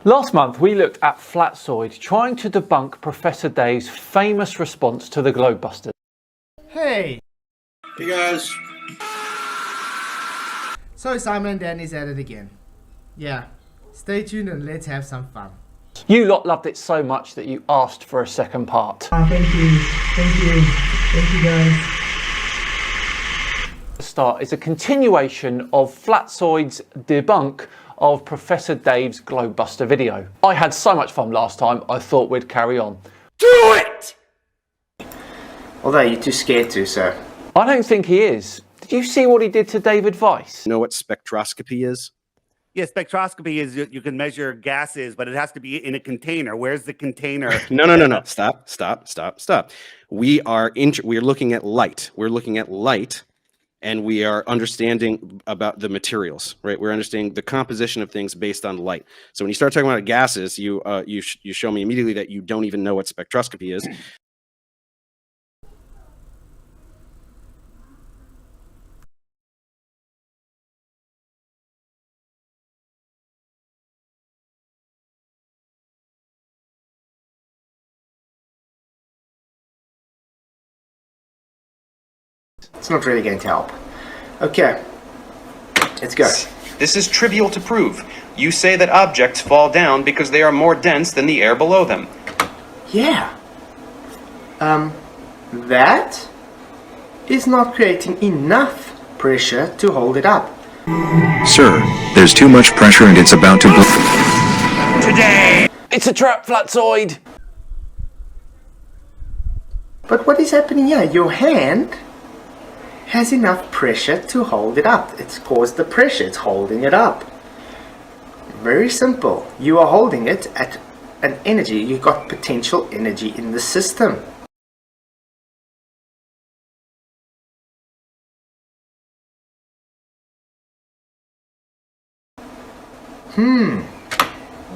Last month we looked at Flatsoid trying to debunk Professor Dave's famous response to the Globebusters. Hey! Hey guys! So Simon and Dan is at it again. Yeah, stay tuned and let's have some fun. You lot loved it so much that you asked for a second part. Thank you guys. The start is a continuation of Flatsoid's debunk of Professor Dave's Globebuster video. I had so much fun last time, I thought we'd carry on. Do it! Although you're too scared to, so. I don't think he is. Did you see what he did to David Weiss? You know what spectroscopy is? Yeah, spectroscopy is you can measure gases, but it has to be in a container. Where's the container? No. Stop. We are looking at light. We're looking at light, and we are understanding about the materials, right? We're understanding the composition of things based on light. So when you start talking about gases, you show me immediately that you don't even know what spectroscopy is. It's not really going to help. Okay, let's go. This is trivial to prove. You say that objects fall down because they are more dense than the air below them. Yeah. That is not creating enough pressure to hold it up. Sir, there's too much pressure and it's about to blow. Today! It's a trap, Flatsoid! But what is happening here? Your hand has enough pressure to hold it up. It's caused the pressure, it's holding it up. Very simple. You are holding it at an energy. You've got potential energy in the system.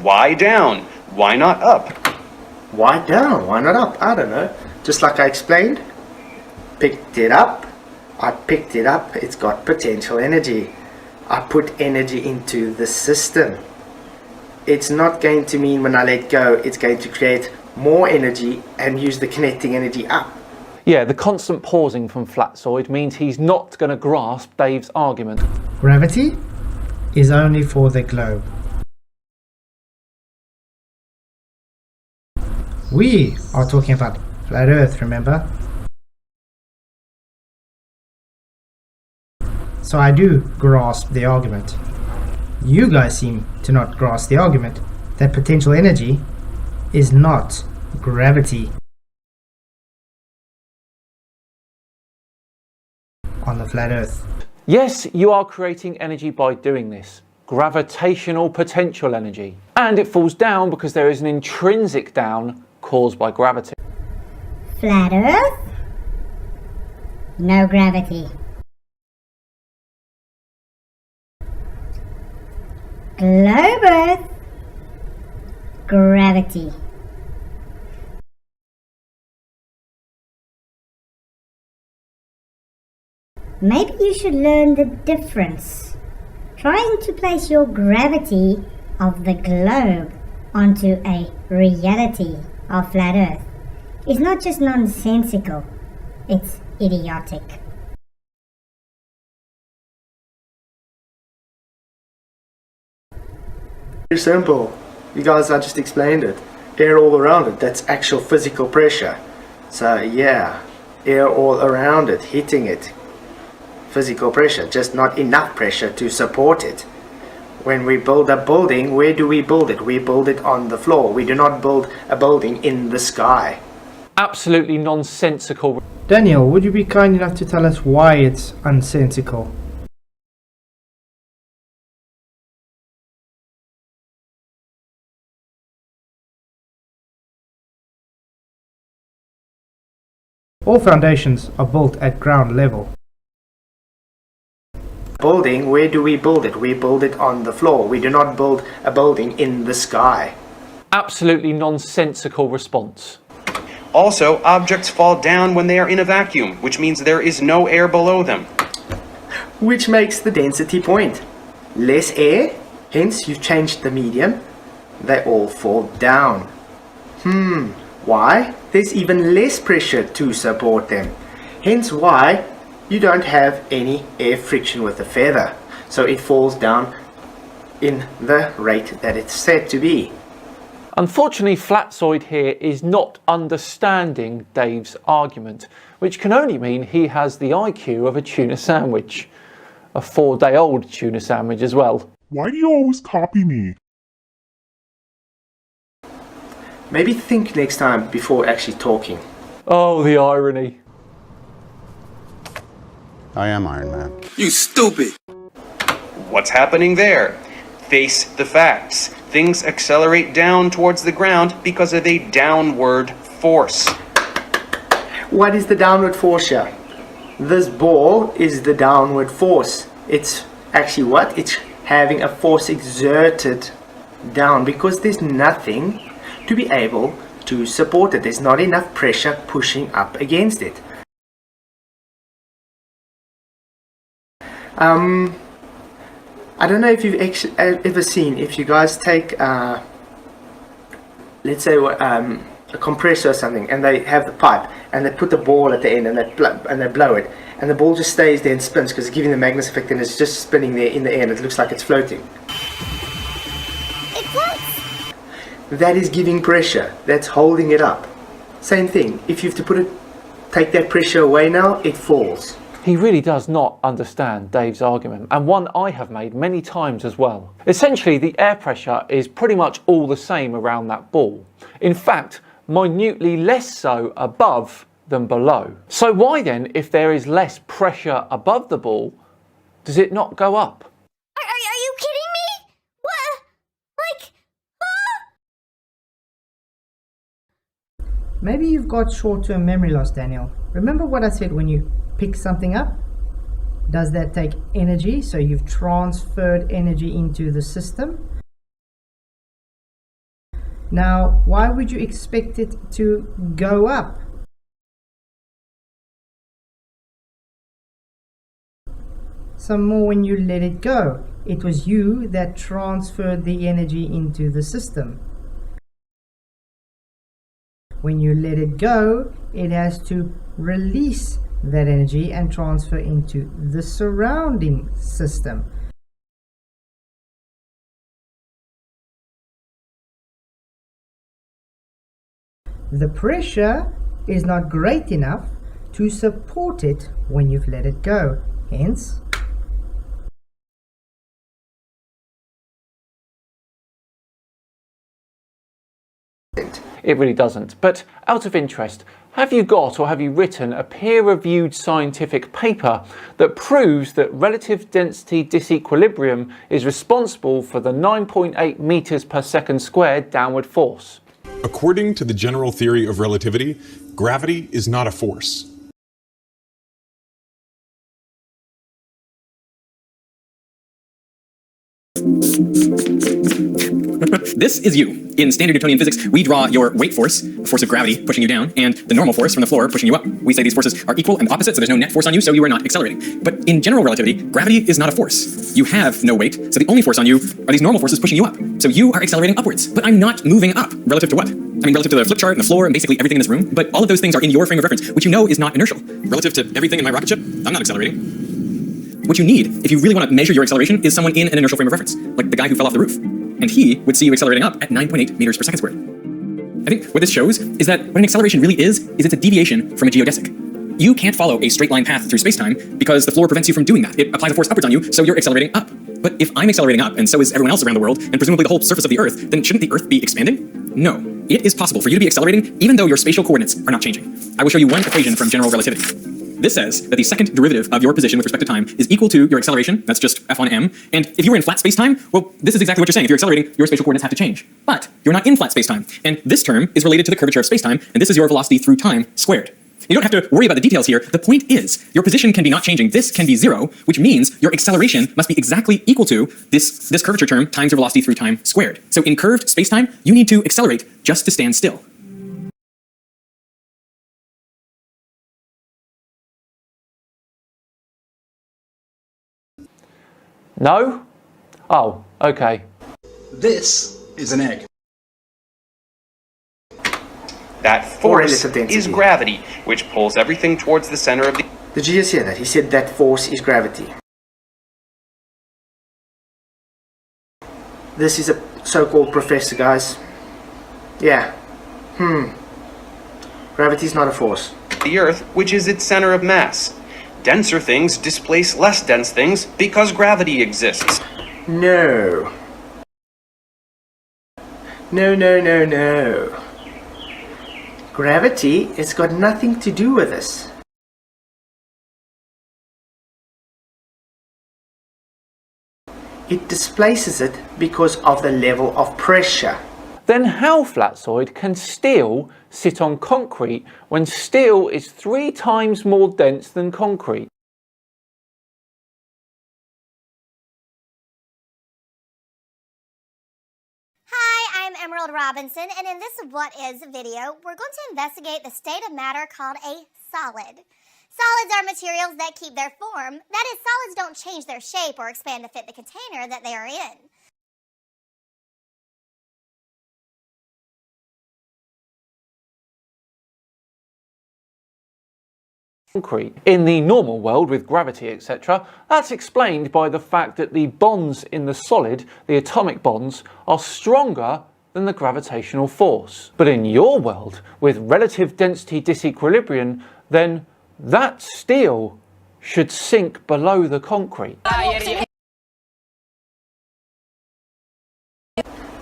Why down? Why not up? Why down? Why not up? I don't know. Just like I explained. Picked it up. I picked it up. It's got potential energy. I put energy into the system. It's not going to mean when I let go, it's going to create more energy and use the connecting energy up. Yeah, the constant pausing from Flatsoid means he's not going to grasp Dave's argument. Gravity is only for the globe. We are talking about flat Earth, remember? So I do grasp the argument. You guys seem to not grasp the argument that potential energy is not gravity on the flat Earth. Yes, you are creating energy by doing this. Gravitational potential energy. And it falls down because there is an intrinsic down caused by gravity. Flat Earth? No gravity. Globe Earth? Gravity. Maybe you should learn the difference. Trying to place your gravity of the globe onto a reality of flat Earth is not just nonsensical, it's idiotic. Very simple. You guys, I just explained it. Air all around it, that's actual physical pressure. So yeah, air all around it, hitting it. Physical pressure, just not enough pressure to support it. When we build a building, where do we build it? We build it on the floor. We do not build a building in the sky. Absolutely nonsensical. Daniel, would you be kind enough to tell us why it's unsensical? All foundations are built at ground level. Building, where do we build it? We build it on the floor. We do not build a building in the sky. Absolutely nonsensical response. Also, objects fall down when they are in a vacuum, which means there is no air below them. Which makes the density point. Less air, hence you've changed the medium. they all fall down. Why? There's even less pressure to support them. Hence why you don't have any air friction with the feather. So it falls down in the rate that it's said to be. Unfortunately, Flatzoid here is not understanding Dave's argument, which can only mean he has the IQ of a tuna sandwich. A 4-day-old tuna sandwich as well. Why do you always copy me? Maybe think next time before actually talking. Oh, the irony. I am Iron Man. You stupid! What's happening there? Face the facts. Things accelerate down towards the ground because of a downward force. What is the downward force here? This ball is the downward force. It's actually what? It's having a force exerted down because there's nothing to be able to support it. There's not enough pressure pushing up against it. I don't know if you've actually ever seen, if you guys take, let's say, a compressor or something, and they have the pipe, and they put the ball at the end, and they blow it, and the ball just stays there and spins because it's giving the Magnus effect, and it's just spinning there in the air, and it looks like it's floating. It floats! That is giving pressure. That's holding it up. Same thing. If you have to take that pressure away now, it falls. He really does not understand Dave's argument, and one I have made many times as well. Essentially, the air pressure is pretty much all the same around that ball. In fact, minutely less so above than below. So why then, if there is less pressure above the ball, does it not go up? Are you kidding me? What? Maybe you've got short-term memory loss, Daniel. Remember what I said when you pick something up? Does that take energy? So you've transferred energy into the system. Now, why would you expect it to go up? Some more when you let it go. It was you that transferred the energy into the system. When you let it go, it has to release that energy and transfer into the surrounding system. The pressure is not great enough to support it when you've let it go. Hence, It really doesn't. But out of interest, have you got or have you written a peer-reviewed scientific paper that proves that relative density disequilibrium is responsible for the 9.8 meters per second squared downward force? According to the general theory of relativity, gravity is not a force. This is you. In standard Newtonian physics, we draw your weight force, the force of gravity pushing you down, and the normal force from the floor pushing you up. We say these forces are equal and opposite, so there's no net force on you, so you are not accelerating. But in general relativity, gravity is not a force. You have no weight, so the only force on you are these normal forces pushing you up. So you are accelerating upwards. But I'm not moving up. Relative to what? I mean, relative to the flip chart and the floor and basically everything in this room. But all of those things are in your frame of reference, which you know is not inertial. Relative to everything in my rocket ship, I'm not accelerating. What you need, if you really want to measure your acceleration, is someone in an inertial frame of reference, like the guy who fell off the roof. And he would see you accelerating up at 9.8 meters per second squared. I think what this shows is that what an acceleration really is it's a deviation from a geodesic. You can't follow a straight line path through space-time because the floor prevents you from doing that. It applies a force upwards on you, so you're accelerating up. But if I'm accelerating up, and so is everyone else around the world, and presumably the whole surface of the Earth, then shouldn't the Earth be expanding? No. It is possible for you to be accelerating even though your spatial coordinates are not changing. I will show you one equation from general relativity. This says that the second derivative of your position with respect to time is equal to your acceleration, that's just f on m, and if you were in flat space-time, well, this is exactly what you're saying. If you're accelerating, your spatial coordinates have to change. But you're not in flat space-time, and this term is related to the curvature of space-time, and this is your velocity through time squared. You don't have to worry about the details here. The point is, your position can be not changing. This can be 0, which means your acceleration must be exactly equal to this curvature term times your velocity through time squared. So in curved space-time, you need to accelerate just to stand still. No? Oh, okay. This is an egg. That Or force relative density. is gravity, which pulls everything towards the center of the... Did you just hear that? He said that force is gravity. This is a so-called professor, guys. Yeah. Gravity is not a force. the Earth, which is its center of mass. Denser things displace less dense things because gravity exists. No. No. Gravity has got nothing to do with this. It displaces it because of the level of pressure. Then how, Flatsoid, can steel sit on concrete when steel is 3 times more dense than concrete? Hi, I'm Emerald Robinson, and in this What Is video, we're going to investigate the state of matter called a solid. Solids are materials that keep their form. That is, solids don't change their shape or expand to fit the container that they are in. Concrete. In the normal world with gravity, etc., that's explained by the fact that the bonds in the solid, the atomic bonds, are stronger than the gravitational force. But in your world with relative density disequilibrium, then that steel should sink below the concrete.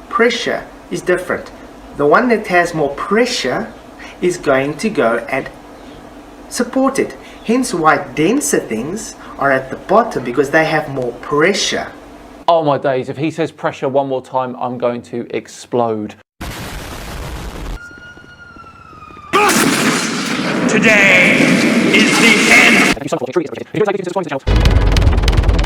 Pressure is different. The one that has more pressure is going to go and support it. Hence why denser things are at the bottom, because they have more pressure. Oh my days, if he says pressure one more time, I'm going to explode. Today is the end. Thank you so much for watching.